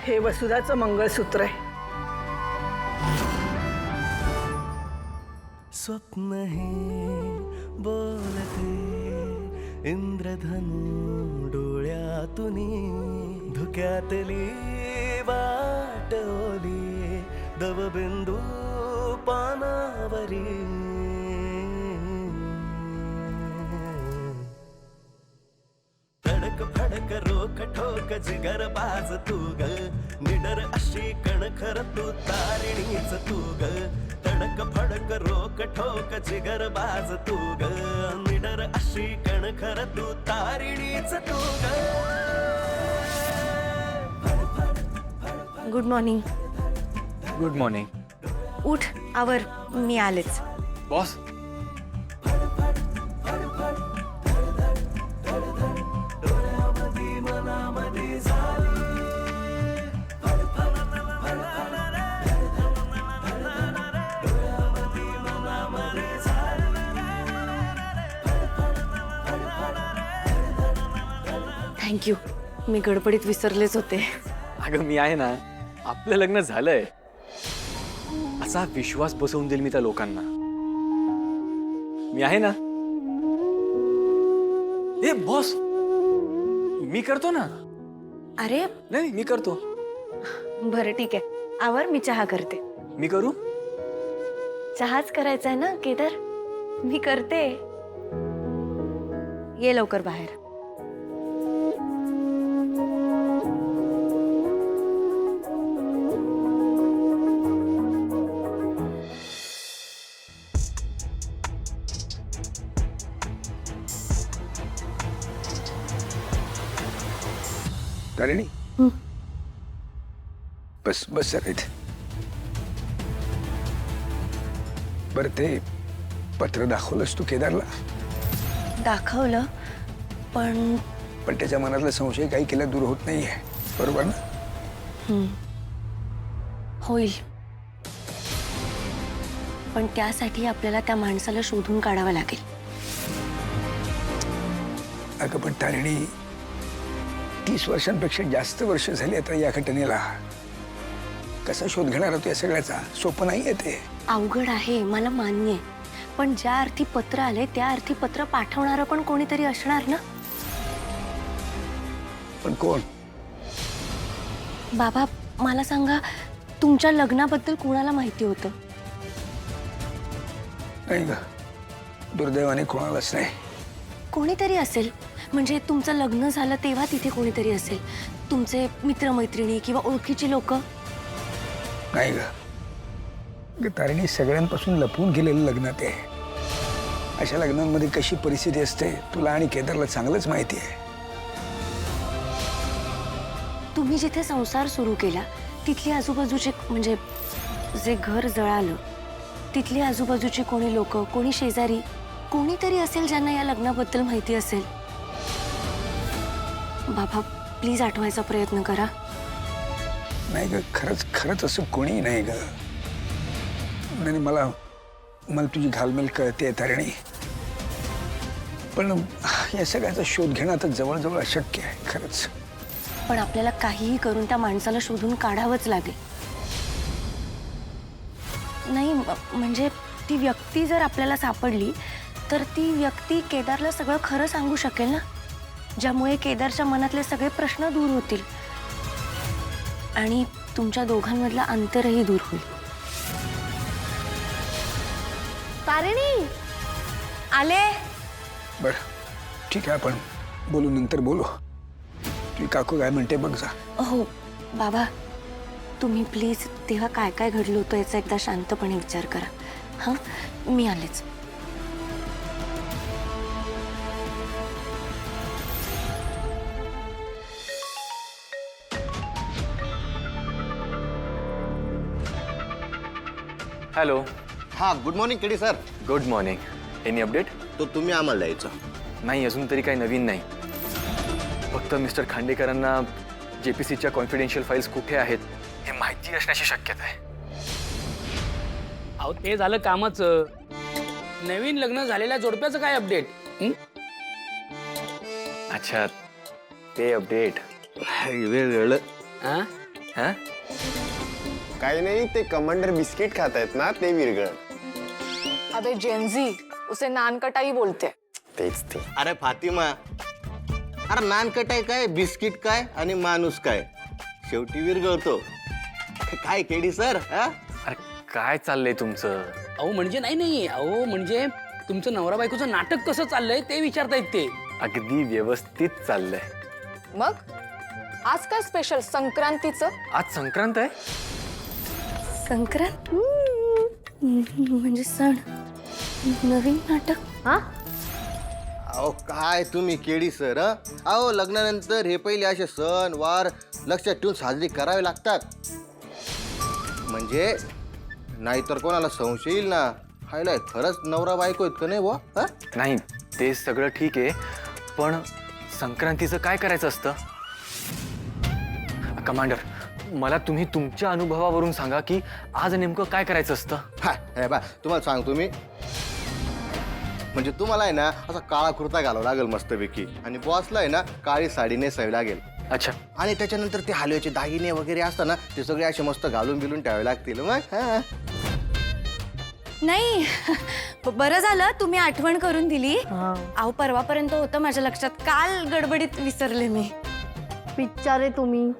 हे वसुधाचं मंगळसूत्र आहे. स्वप्न हे बोलते इंद्रधनु डोळ्यातून धुक्यातली वाटोली दवबिंदू पानावरी तडक फडक रोख ठोक जिगर बाज तू ग निडर अशी कणखर तू तारिणीच तू ग तडक फडक रोख ठोक जिगर बाज तू ग निडर अशी कणखर तू तारिणीच तू ग. Good morning. Good morning. उठ आवर, मी आलेच. Boss thank you. मी गडबडीत विसरलेच होते. अगं मी आहे ना, आपलं लग्न झालंय असा विश्वास बसवून देईल मी त्या लोकांना. मी आहे ना. ए बॉस, मी करतो ना. अरे नाही मी करतो. बरं ठीक आहे, आवर, मी चहा करते. मी करू. चहाच करायचा आहे ना केदार, मी करते. ये लवकर बाहेर. तारिणी बस बस सर इथे. बरं ते पत्र दाखवलंस तू केदारला? दाखवलं, पण पण त्याच्या मनातला संशय काही केला दूर होत नाहीये, बरोबर ना? होईल, पण त्यासाठी आपल्याला त्या माणसाला शोधून काढावं लागेल. अगं पण तारिणी 30 वर्षांपेक्षा जास्त वर्ष झाली आता या घटनेला. कसा शोध घेणार होतो या सगळ्याचा? सोपं नाहीये ते. अवघड आहे, मला मान्य आहे, पण ज्या अर्थी पत्र आले त्या अर्थी पत्र पाठवणारं पण कोणीतरी असणार ना. पण कोण? बाबा मला सांगा, तुमच्या लग्नाबद्दल कोणाला माहिती होतं? नाही ग, दुर्दैवाने कोणालाच नाही. कोणीतरी असेल, म्हणजे तुमचं लग्न झालं तेव्हा तिथे कोणीतरी असेल, तुमचे मित्रमैत्रिणी किंवा ओळखीची लोक. नाही ग, तारिणी सगळ्यांपासून लपवून गेलेलं लग्न ते. अशा लग्नांमध्ये कशी परिस्थिती असते तुला आणि केदारला चांगलंच माहिती आहे. तुम्ही जिथे संसार सुरू केला तिथली आजूबाजूचे, म्हणजे जे घर जळालं तिथली आजूबाजूची कोणी लोक, कोणी शेजारी, कोणीतरी असेल ज्यांना या लग्नाबद्दल माहिती असेल. बाबा प्लीज आठवायचा प्रयत्न करा. नाही ग, खरंच खरंच असं कोणी नाही ग. नाही, मला मला तुझी घालमेल कळते तारिणी, पण या सगळ्याचा शोध घेणं आता जवळजवळ अशक्य आहे खरंच. पण आपल्याला काहीही करून त्या माणसाला शोधून काढावंच लागेल. नाही म्हणजे ती व्यक्ती जर आपल्याला सापडली तर ती व्यक्ती केदारला सगळं खरं सांगू शकेल ना, ज्यामुळे केदारच्या मनातले सगळे प्रश्न दूर होतील आणि तुमच्या दोघांमधला अंतरही दूर होईल. तारिणी आले. बरं ठीक आहे, आपण बोलू, नंतर बोलू. तुझी काकू काय म्हणते बघ जा. हो बाबा, तुम्ही प्लीज तेव्हा काय काय घडलं होतं याचा एकदा शांतपणे विचार करा. हां, मी आलेच. हॅलो. हाँ good morning KD sir. Good morning. Any update? तो तुम्ही आम्हाला द्यायचं. नाही, अजून तरी काही नवीन नाही. फक्त मिस्टर खांडेकरांना JPCच्या कॉन्फिडेन्शियल फाईल्स कुठे आहेत हे माहिती असण्याची शक्यता आहे. अहो ते झालं कामाचं. नवीन लग्न झालेल्या जोडप्याचं काय अपडेट? अच्छा, ते अपडेट वेळ वेळ हां हा काही नाही, ते कमांडर बिस्किट खात आहेत ना, ते विरगळ. अबे जेनजी उसे नानकटाई बोलते. तेच ते. अरे फातिमा, अरे नानकटाय काय, बिस्किट काय आणि माणूस काय, शेवटी विरगळतो. काय केडी सर? हा? अरे काय चाललंय तुमचं? अहो म्हणजे नाही अहो म्हणजे तुमचं नवरा बायकोचं नाटक कसं चाललंय ते विचारतायत ते. अगदी व्यवस्थित चाललंय. मग आज काय स्पेशल संक्रांतीचं? आज संक्रांत आहे. संक्रांत म्हणजे सण, नवीन नाटक. हा अहो काय तुम्ही केडी सर? अहो लग्नानंतर हे पहिले असे सण वार लक्षात ठेवून साजरी करावे लागतात, म्हणजे नाहीतर कोणाला संशय येईल ना, हायलाय खरंच नवरा बायको आहेत का नाही बुवा? हा? नाही ते सगळं ठीक आहे, पण संक्रांतीचं काय करायचं असतं? कमांडर, मला तुम्ही तुमच्या अनुभवावरून सांगा की आज नेमकं काय करायचं असतं. हा, हे बा तुम्हाला सांगतो मी, म्हणजे तुम्हाला आहे ना असा काळा कुर्ता घालावा लागेल मस्तपैकी, आणि बॉसला आहे ना काळी साडी नेसावी लागेल, अच्छा, आणि त्याच्यानंतर ते हलव्याचे दागिने वगैरे असतात ना, ते सगळे असे मस्त घालून बिलून ठेवावे लागतील. मग हा. नाही बरं झालं तुम्ही आठवण करून दिली. अहो परवापर्यंत होतं माझ्या लक्षात, काल गडबडीत विसरले मी. बिचारे तुम्ही.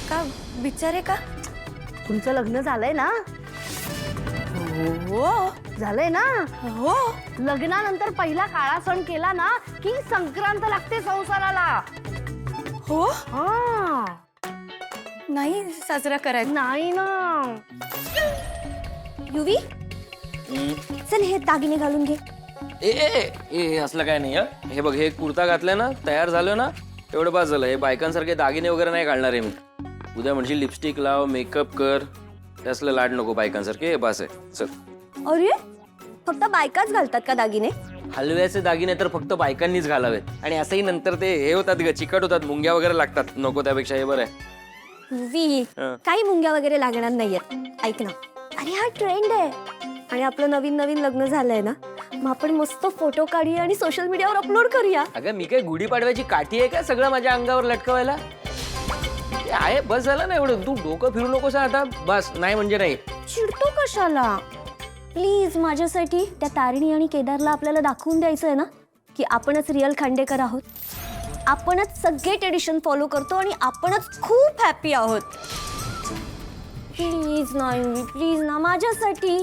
का बिचारे का? तुमचं लग्न झालंय ना? हो झालंय ना? हो. लग्नानंतर पहिला काळा सण केला ना की संक्रांत लागते संसाराला. हो हा नाही साजरा करायचा. नाही ना. युवी चल हे दागिने घालून घे. ए ए ए असलं काय नाही. हे बघ, हे कुर्ता घातलाय ना, तयार झालं ना, एवढं बास झालं. हे बायकांसारखे दागिने वगैरे नाही घालणार आहे मी. उद्या म्हणजे लिपस्टिक लाव, मेकअप कर, त्यासलं लाड नको बायकांसारखे. हे बास आहे, चल. अरे फक्त बायकाच घालतात का दागिने? हलव्याचे दागिने तर फक्त बायकांनीच घालावेत. आणि असंही नंतर ते हे होतात ग, चिकट होतात, मुंग्या वगैरे लागतात. नको त्यापेक्षा हे बरं आहे. युवी काही मुंग्या वगैरे लागणार नाहीयेत. ऐक ना, अरे हा ट्रेंड आहे आणि आपलं नवीन नवीन लग्न झालंय ना, मग आपण मस्त फोटो काढूया आणि सोशल मीडियावर अपलोड करूया. अगं मी काय गुढीपाडव्याची काठी आहे का सगळं माझ्या अंगावर लटकवायला? ते आहे, बस झालं ना एवढं. तू डोकं फिरू नकोस आता, बस. नाही म्हणजे नाही. चिडतो कशाला? प्लीज माझ्यासाठी त्या तारिणी आणि केदारला आपल्याला दाखवून द्यायचं आहे ना की आपणच रिअल खांडेकर आहोत, आपणच सगळे ट्रेडिशन फॉलो करतो आणि आपणच खूप हॅपी आहोत. प्लीज ना युवी, प्लीज ना माझ्यासाठी.